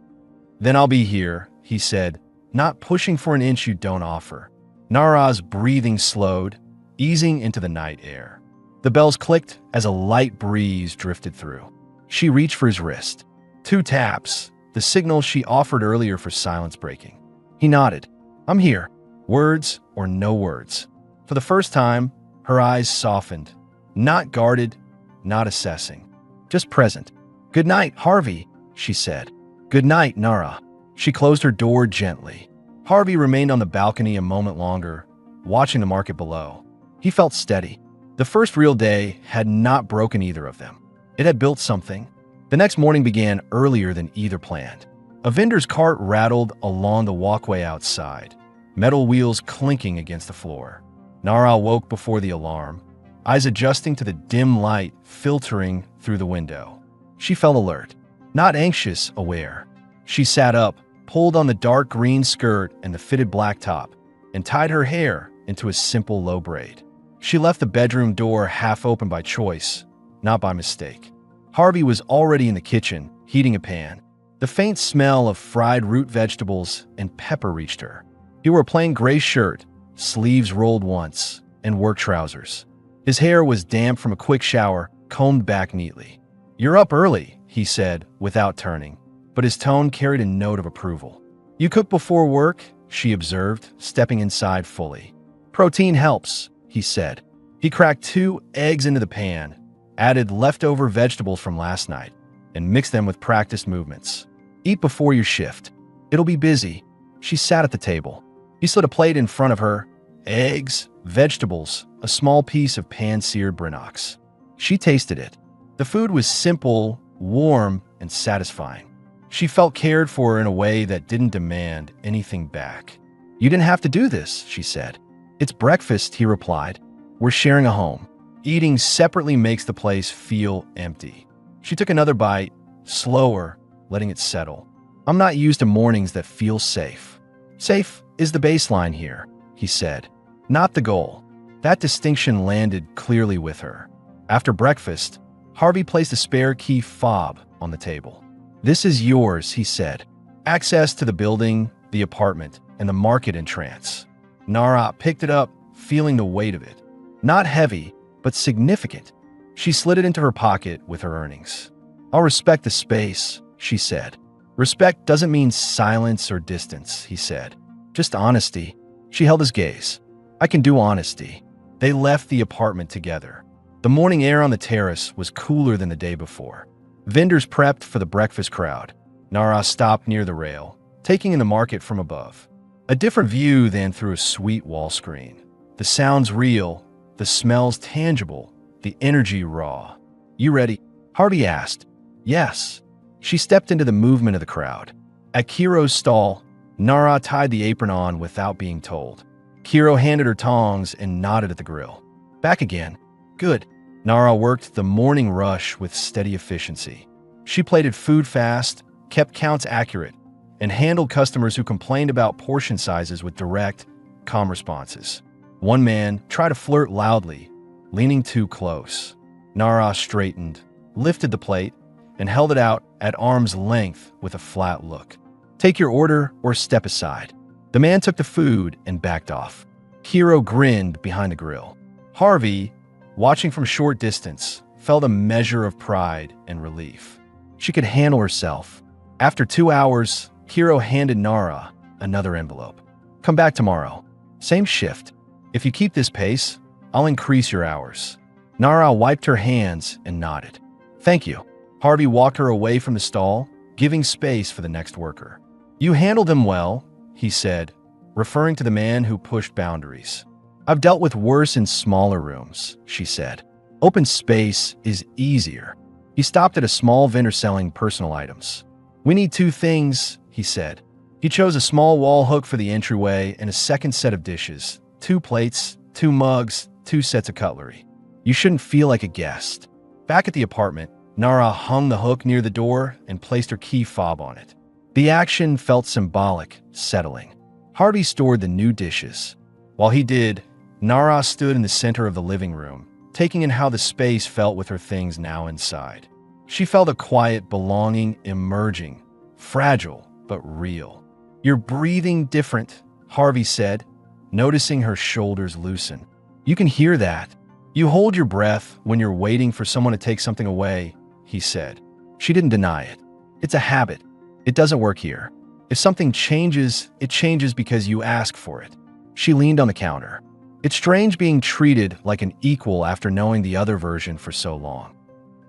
then I'll be here, he said, not pushing for an inch you don't offer. Nara's breathing slowed, easing into the night air. The bells clicked as a light breeze drifted through. She reached for his wrist. 2 taps, the signal she offered earlier for silence breaking. He nodded. I'm here. Words or no words. For the first time, her eyes softened. Not guarded, not assessing. Just present. Good night, Harvey, she said. Good night, Nara. She closed her door gently. Harvey remained on the balcony a moment longer, watching the market below. He felt steady. The first real day had not broken either of them. It had built something. The next morning began earlier than either planned. A vendor's cart rattled along the walkway outside, metal wheels clinking against the floor. Nara woke before the alarm, eyes adjusting to the dim light filtering through the window. She felt alert, not anxious, aware. She sat up, pulled on the dark green skirt and the fitted black top, and tied her hair into a simple low braid. She left the bedroom door half open by choice, not by mistake. Harvey was already in the kitchen, heating a pan. The faint smell of fried root vegetables and pepper reached her. He wore a plain gray shirt, sleeves rolled once, and work trousers. His hair was damp from a quick shower, combed back neatly. You're up early, he said, without turning, but his tone carried a note of approval. You cook before work, she observed, stepping inside fully. Protein helps, he said. He cracked 2 eggs into the pan, added leftover vegetables from last night, and mixed them with practiced movements. Eat before your shift. It'll be busy. She sat at the table. He slid a plate in front of her. Eggs, vegetables, a small piece of pan-seared brinox. She tasted it. The food was simple, warm, and satisfying. She felt cared for in a way that didn't demand anything back. You didn't have to do this, she said. It's breakfast, he replied. We're sharing a home. Eating separately makes the place feel empty. She took another bite, slower, letting it settle. I'm not used to mornings that feel safe. Safe is the baseline here, he said, not the goal. That distinction landed clearly with her. After breakfast, Harvey placed a spare key fob on the table. This is yours, he said. Access to the building, the apartment, and the market entrance. Nara picked it up, feeling the weight of it. Not heavy, but significant. She slid it into her pocket with her earnings. I'll respect the space, she said. Respect doesn't mean silence or distance, he said. Just honesty. She held his gaze. I can do honesty. They left the apartment together. The morning air on the terrace was cooler than the day before. Vendors prepped for the breakfast crowd. Nara stopped near the rail, taking in the market from above. A different view than through a sweet wall screen. The sounds real, the smells tangible, the energy raw. You ready? Harvey asked. Yes. She stepped into the movement of the crowd. At Kiro's stall, Nara tied the apron on without being told. Kiro handed her tongs and nodded at the grill. Back again. Good. Nara worked the morning rush with steady efficiency. She plated food fast, kept counts accurate, and handled customers who complained about portion sizes with direct, calm responses. One man tried to flirt loudly, leaning too close. Nara straightened, lifted the plate, and held it out at arm's length with a flat look. Take your order or step aside. The man took the food and backed off. Kiro grinned behind the grill. Harvey, watching from short distance, felt a measure of pride and relief. She could handle herself. After 2 hours, Kiro handed Nara another envelope. Come back tomorrow. Same shift. If you keep this pace, I'll increase your hours. Nara wiped her hands and nodded. Thank you. Harvey walked her away from the stall, giving space for the next worker. You handled them well, he said, referring to the man who pushed boundaries. I've dealt with worse in smaller rooms, she said. Open space is easier. He stopped at a small vendor selling personal items. We need 2 things, he said. He chose a small wall hook for the entryway and a second set of dishes, 2 plates, 2 mugs, 2 sets of cutlery. You shouldn't feel like a guest. Back at the apartment, Nara hung the hook near the door and placed her key fob on it. The action felt symbolic, settling. Harvey stored the new dishes. While he did, Nara stood in the center of the living room, taking in how the space felt with her things now inside. She felt a quiet belonging emerging, fragile but real. You're breathing different, Harvey said, noticing her shoulders loosen. You can hear that. You hold your breath when you're waiting for someone to take something away, he said. She didn't deny it. It's a habit. It doesn't work here. If something changes, it changes because you ask for it. She leaned on the counter. It's strange being treated like an equal after knowing the other version for so long.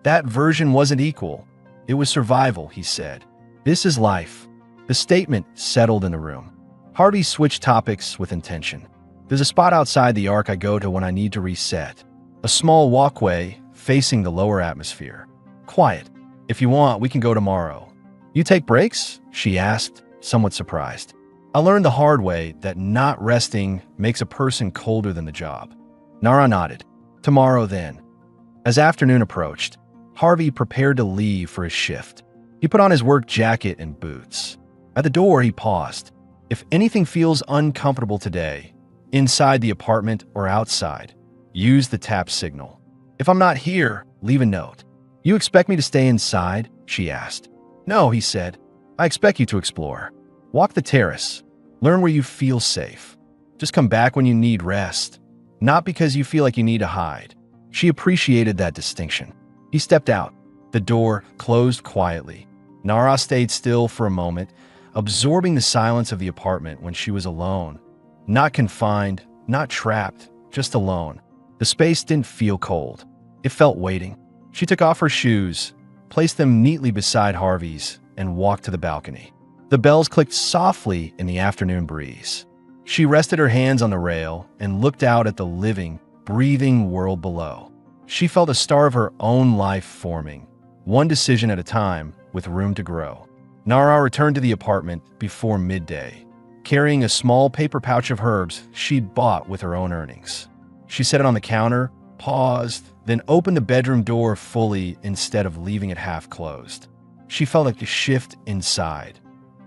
That version wasn't equal. It was survival, he said. This is life. The statement settled in the room. Harvey switched topics with intention. There's a spot outside the arc I go to when I need to reset. A small walkway facing the lower atmosphere. Quiet. If you want, we can go tomorrow. You take breaks? She asked, somewhat surprised. I learned the hard way that not resting makes a person colder than the job. Nara nodded. Tomorrow then. As afternoon approached, Harvey prepared to leave for his shift. He put on his work jacket and boots. At the door, he paused. If anything feels uncomfortable today, inside the apartment or outside, use the tap signal. If I'm not here, leave a note. You expect me to stay inside? She asked. No, he said. I expect you to explore. Walk the terrace. Learn where you feel safe. Just come back when you need rest. Not because you feel like you need to hide. She appreciated that distinction. He stepped out. The door closed quietly. Nara stayed still for a moment, absorbing the silence of the apartment when she was alone. Not confined, not trapped, just alone. The space didn't feel cold. It felt waiting. She took off her shoes, placed them neatly beside Harvey's, and walked to the balcony. The bells clicked softly in the afternoon breeze. She rested her hands on the rail and looked out at the living, breathing world below. She felt a star of her own life forming, one decision at a time, with room to grow. Nara returned to the apartment before midday, carrying a small paper pouch of herbs she'd bought with her own earnings. She set it on the counter, paused, then opened the bedroom door fully instead of leaving it half closed. She felt like a shift inside,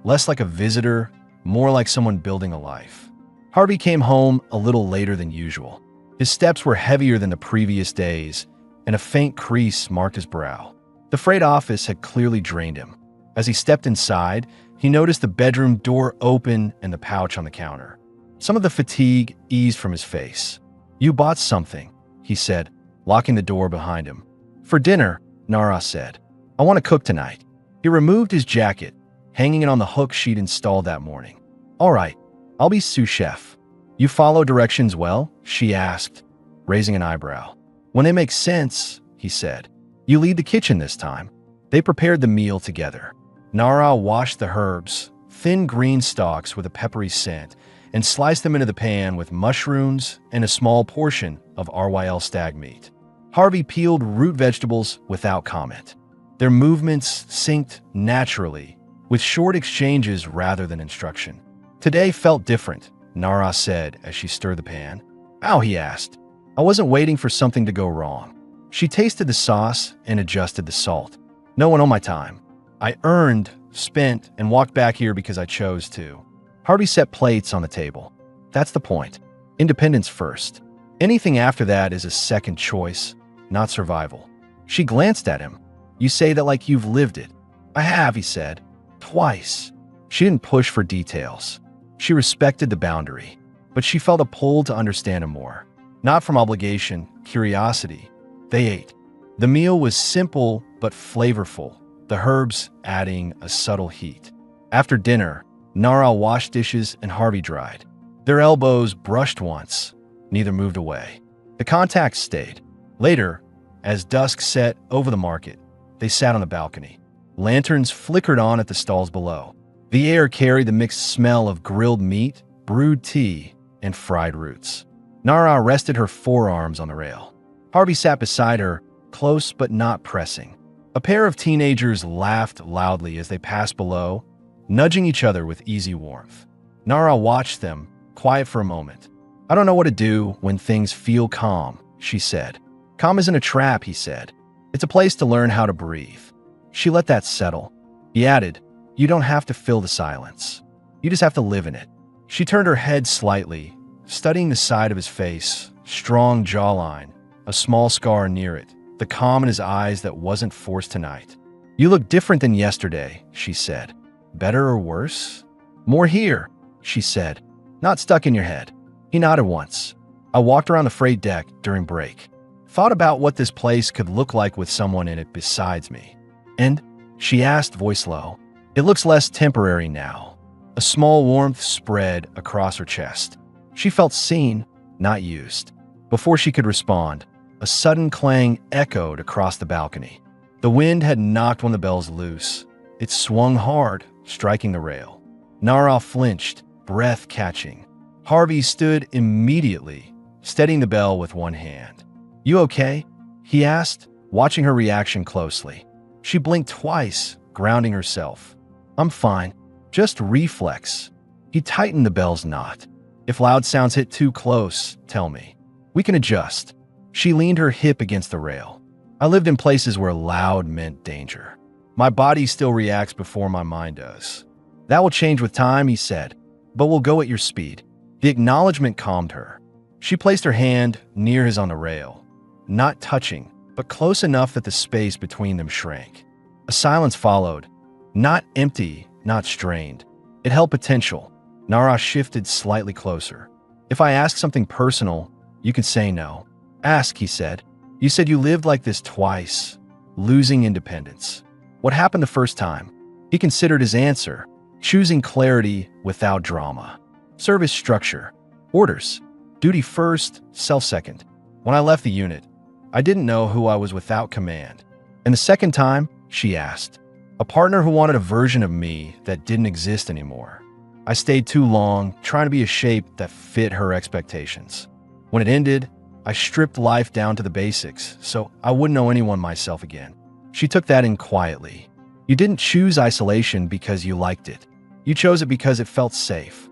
less like a visitor, more like someone building a life. Harvey came home a little later than usual. His steps were heavier than the previous days, and a faint crease marked his brow. The freight office had clearly drained him. As he stepped inside, he noticed the bedroom door open and the pouch on the counter. Some of the fatigue eased from his face. You bought something, he said, locking the door behind him. For dinner, Nara said. I want to cook tonight. He removed his jacket, hanging it on the hook she'd installed that morning. All right, I'll be sous chef. You follow directions well? She asked, raising an eyebrow. When they make sense, he said. You lead the kitchen this time. They prepared the meal together. Nara washed the herbs, thin green stalks with a peppery scent, and sliced them into the pan with mushrooms and a small portion of RYL stag meat. Harvey peeled root vegetables without comment. Their movements synced naturally, with short exchanges rather than instruction. Today felt different, Nara said as she stirred the pan. How? He asked. I wasn't waiting for something to go wrong. She tasted the sauce and adjusted the salt. No one on my time. I earned, spent, and walked back here because I chose to. Harvey set plates on the table. That's the point. Independence first. Anything after that is a second choice, not survival. She glanced at him. You say that like you've lived it. I have, he said. Twice. She didn't push for details. She respected the boundary, but she felt a pull to understand him more. Not from obligation, curiosity. They ate. The meal was simple but flavorful, the herbs adding a subtle heat. After dinner, Nara washed dishes and Harvey dried. Their elbows brushed once. Neither moved away. The contact stayed. Later, as dusk set over the market, they sat on the balcony. Lanterns flickered on at the stalls below. The air carried the mixed smell of grilled meat, brewed tea, and fried roots. Nara rested her forearms on the rail. Harvey sat beside her, close but not pressing. A pair of teenagers laughed loudly as they passed below, nudging each other with easy warmth. Nara watched them, quiet for a moment. I don't know what to do when things feel calm, she said. Calm isn't a trap, he said. It's a place to learn how to breathe. She let that settle. He added, you don't have to fill the silence. You just have to live in it. She turned her head slightly, studying the side of his face, strong jawline, a small scar near it, the calm in his eyes that wasn't forced tonight. You look different than yesterday, she said. Better or worse? More here, she said. Not stuck in your head. He nodded once. I walked around the freight deck during break. Thought about what this place could look like with someone in it besides me. And? She asked, voice low. It looks less temporary now. A small warmth spread across her chest. She felt seen, not used. Before she could respond, a sudden clang echoed across the balcony. The wind had knocked one of the bells loose. It swung hard, striking the rail. Nara flinched, breath catching. Harvey stood immediately, steadying the bell with one hand. "You okay?" he asked, watching her reaction closely. She blinked twice, grounding herself. "I'm fine. Just reflex." He tightened the bell's knot. "If loud sounds hit too close, tell me. We can adjust." She leaned her hip against the rail. "I lived in places where loud meant danger. My body still reacts before my mind does." "That will change with time," he said, "but we'll go at your speed." The acknowledgement calmed her. She placed her hand near his on the rail, not touching, but close enough that the space between them shrank. A silence followed, not empty, not strained. It held potential. Nara shifted slightly closer. "If I ask something personal, you can say no." "Ask," he said. "You said you lived like this twice, losing independence. What happened the first time?" He considered his answer, choosing clarity without drama. "Service structure. Orders. Duty first, self second. When I left the unit, I didn't know who I was without command." "And the second time?" she asked. "A partner who wanted a version of me that didn't exist anymore. I stayed too long, trying to be a shape that fit her expectations. When it ended, I stripped life down to the basics, so I wouldn't know anyone myself again." She took that in quietly. "You didn't choose isolation because you liked it. You chose it because it felt safe."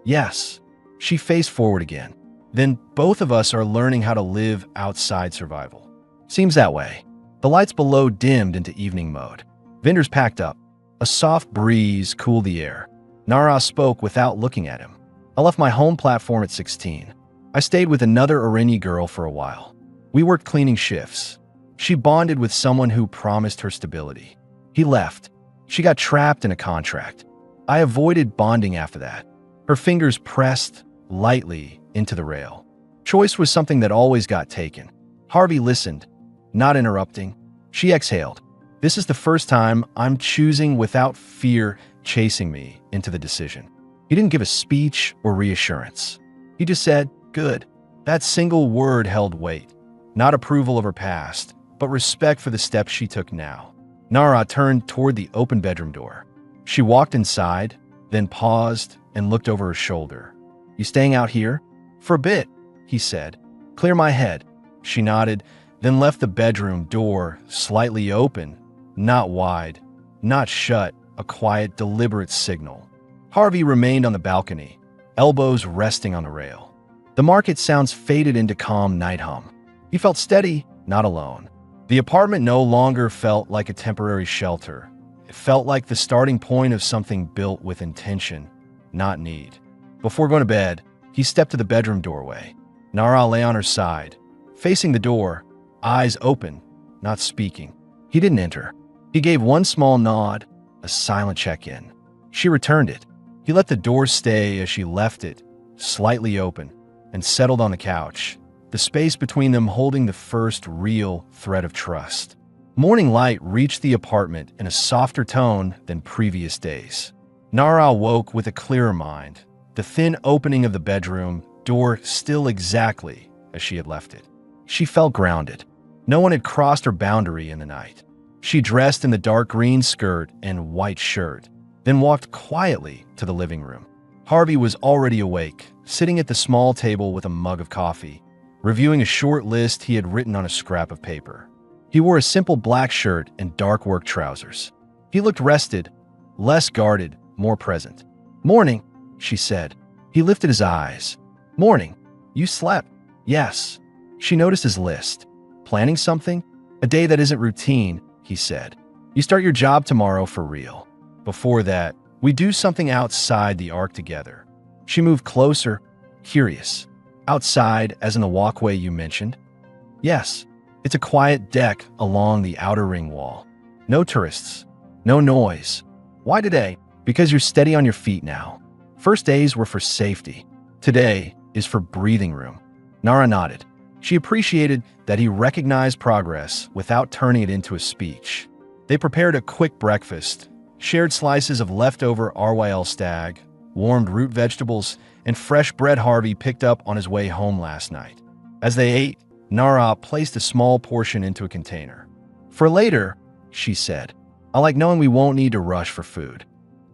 "Yes." She faced forward again. "Then both of us are learning how to live outside survival." "Seems that way." The lights below dimmed into evening mode. Vendors packed up. A soft breeze cooled the air. Nara spoke without looking at him. "I left my home platform at 16. I stayed with another Arini girl for a while. We worked cleaning shifts. She bonded with someone who promised her stability. He left. She got trapped in a contract. I avoided bonding after that." Her fingers pressed lightly into the rail. Choice was something that always got taken. Harvey listened, not interrupting. She exhaled. "This is the first time I'm choosing without fear chasing me into the decision." He didn't give a speech or reassurance. He just said, "Good." That single word held weight. Not approval of her past, but respect for the steps she took now. Nara turned toward the open bedroom door. She walked inside, then paused and looked over her shoulder. "You staying out here?" "For a bit," he said. "Clear my head." She nodded, then left the bedroom door slightly open, not wide, not shut, a quiet, deliberate signal. Harvey remained on the balcony, elbows resting on the rail. The market sounds faded into calm night hum. He felt steady, not alone. The apartment no longer felt like a temporary shelter. It felt like the starting point of something built with intention, not need. Before going to bed, he stepped to the bedroom doorway. Nara lay on her side, facing the door, eyes open, not speaking. He didn't enter. He gave one small nod, a silent check-in. She returned it. He let the door stay as she left it, slightly open, and settled on the couch, the space between them holding the first real thread of trust. Morning light reached the apartment in a softer tone than previous days. Nara woke with a clearer mind, the thin opening of the bedroom door still exactly as she had left it. She felt grounded. No one had crossed her boundary in the night. She dressed in the dark green skirt and white shirt, then walked quietly to the living room. Harvey was already awake, sitting at the small table with a mug of coffee, reviewing a short list he had written on a scrap of paper. He wore a simple black shirt and dark work trousers. He looked rested, less guarded, more present. "Morning," she said. He lifted his eyes. "Morning. You slept?" "Yes." She noticed his list. "Planning something?" "A day that isn't routine," he said. "You start your job tomorrow for real. Before that, we do something outside the arc together." She moved closer, curious. "Outside, as in the walkway you mentioned?" "Yes. It's a quiet deck along the outer ring wall. No tourists. No noise." "Why today?" "Because you're steady on your feet now. First days were for safety. Today is for breathing room." Nara nodded. She appreciated that he recognized progress without turning it into a speech. They prepared a quick breakfast, shared slices of leftover RYL stag, warmed root vegetables, and fresh bread Harvey picked up on his way home last night. As they ate, Nara placed a small portion into a container. "For later," she said. "I like knowing we won't need to rush for food."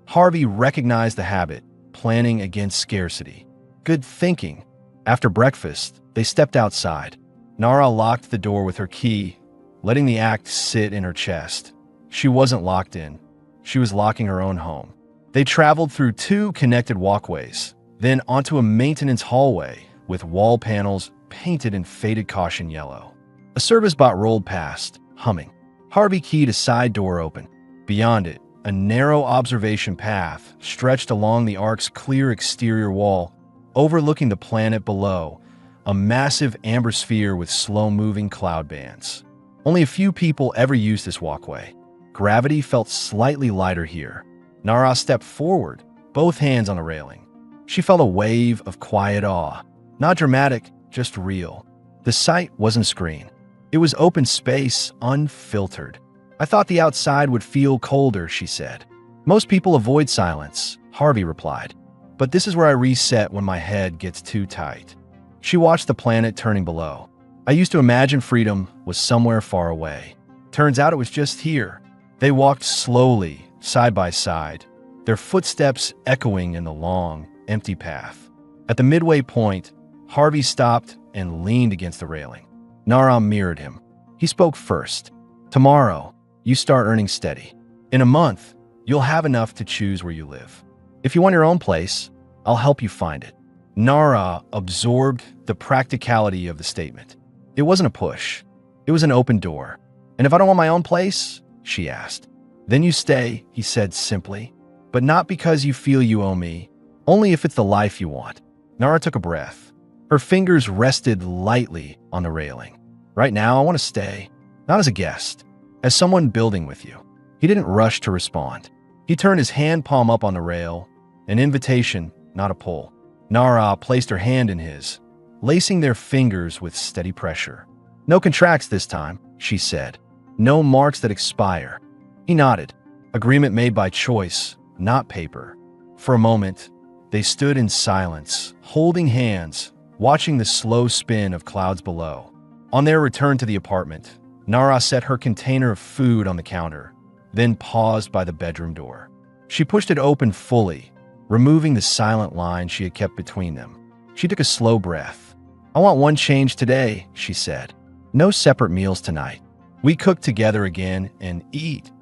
Harvey recognized the habit, planning against scarcity. Good thinking. After breakfast, they stepped outside. Nara locked the door with her key, letting the act sit in her chest. She wasn't locked in. She was locking her own home. They traveled through 2 connected walkways, then onto a maintenance hallway with wall panels painted in faded caution yellow. A service bot rolled past, humming. Harvey keyed a side door open. Beyond it, a narrow observation path stretched along the Ark's clear exterior wall, overlooking the planet below, a massive amber sphere with slow-moving cloud bands. Only a few people ever used this walkway. Gravity felt slightly lighter here. Nara stepped forward, both hands on the railing. She felt a wave of quiet awe. Not dramatic, just real. The sight wasn't a screen. It was open space, unfiltered. "I thought the outside would feel colder," she said. "Most people avoid silence," Harvey replied. "But this is where I reset when my head gets too tight." She watched the planet turning below. "I used to imagine freedom was somewhere far away. Turns out it was just here." They walked slowly, side by side, their footsteps echoing in the long, empty path. At the midway point, Harvey stopped and leaned against the railing. Nara mirrored him. He spoke first. "Tomorrow, you start earning steady. In a month, you'll have enough to choose where you live. If you want your own place, I'll help you find it." Nara absorbed the practicality of the statement. It wasn't a push. It was an open door. "And if I don't want my own place?" she asked. "Then you stay," he said simply. "But not because you feel you owe me. Only if it's the life you want." Nara took a breath. Her fingers rested lightly on the railing. "Right now, I want to stay. Not as a guest. As someone building with you." He didn't rush to respond. He turned his hand palm up on the rail. An invitation, not a pull. Nara placed her hand in his, lacing their fingers with steady pressure. "No contracts this time," she said. "No marks that expire." He nodded. Agreement made by choice, not paper. For a moment, they stood in silence, holding hands, watching the slow spin of clouds below. On their return to the apartment, Nara set her container of food on the counter, then paused by the bedroom door. She pushed it open fully, removing the silent line she had kept between them. She took a slow breath. "I want one change today," she said. "No separate meals tonight. We cook together again and eat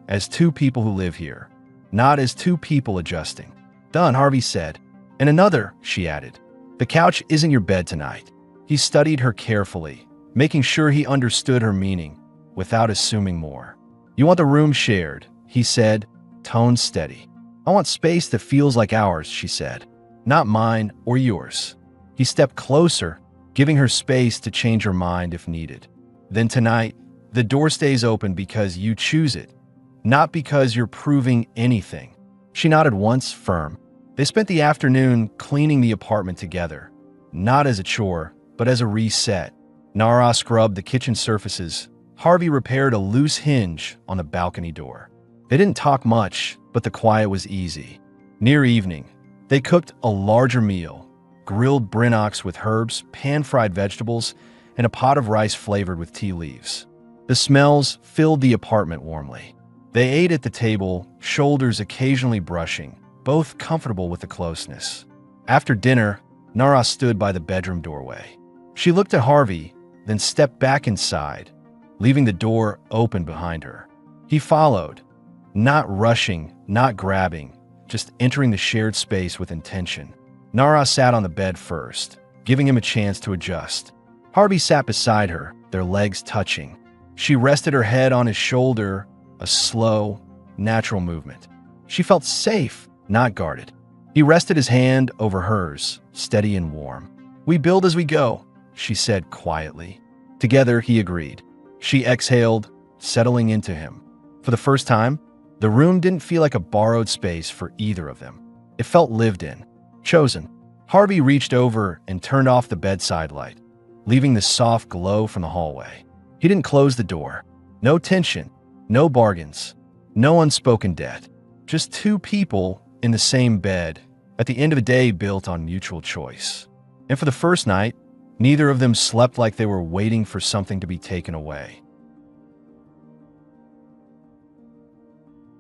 as 2 people who live here, not as 2 people adjusting." "Done," Harvey said. "And another," she added. "The couch isn't your bed tonight." He studied her carefully, making sure he understood her meaning, without assuming more. "You want the room shared," he said, tone steady. "I want space that feels like ours," she said. "Not mine or yours." He stepped closer, giving her space to change her mind if needed. "Then tonight, the door stays open because you choose it, not because you're proving anything." She nodded once, firm. They spent the afternoon cleaning the apartment together, not as a chore, but as a reset. Nara scrubbed the kitchen surfaces. Harvey repaired a loose hinge on the balcony door. They didn't talk much, but the quiet was easy. Near evening, they cooked a larger meal, grilled brinox with herbs, pan-fried vegetables, and a pot of rice flavored with tea leaves. The smells filled the apartment warmly. They ate at the table, shoulders occasionally brushing, both comfortable with the closeness. After dinner, Nara stood by the bedroom doorway. She looked at Harvey, then stepped back inside, leaving the door open behind her. He followed, not rushing, not grabbing, just entering the shared space with intention. Nara sat on the bed first, giving him a chance to adjust. Harvey sat beside her, their legs touching. She rested her head on his shoulder, a slow, natural movement. She felt safe, not guarded. He rested his hand over hers, steady and warm. "We build as we go," she said quietly. Together, he agreed. She exhaled, settling into him. For the first time, the room didn't feel like a borrowed space for either of them. It felt lived in, chosen. Harvey reached over and turned off the bedside light, leaving the soft glow from the hallway. He didn't close the door. No tension, no bargains, no unspoken debt. Just two people in the same bed, at the end of a day built on mutual choice. And for the first night, neither of them slept like they were waiting for something to be taken away.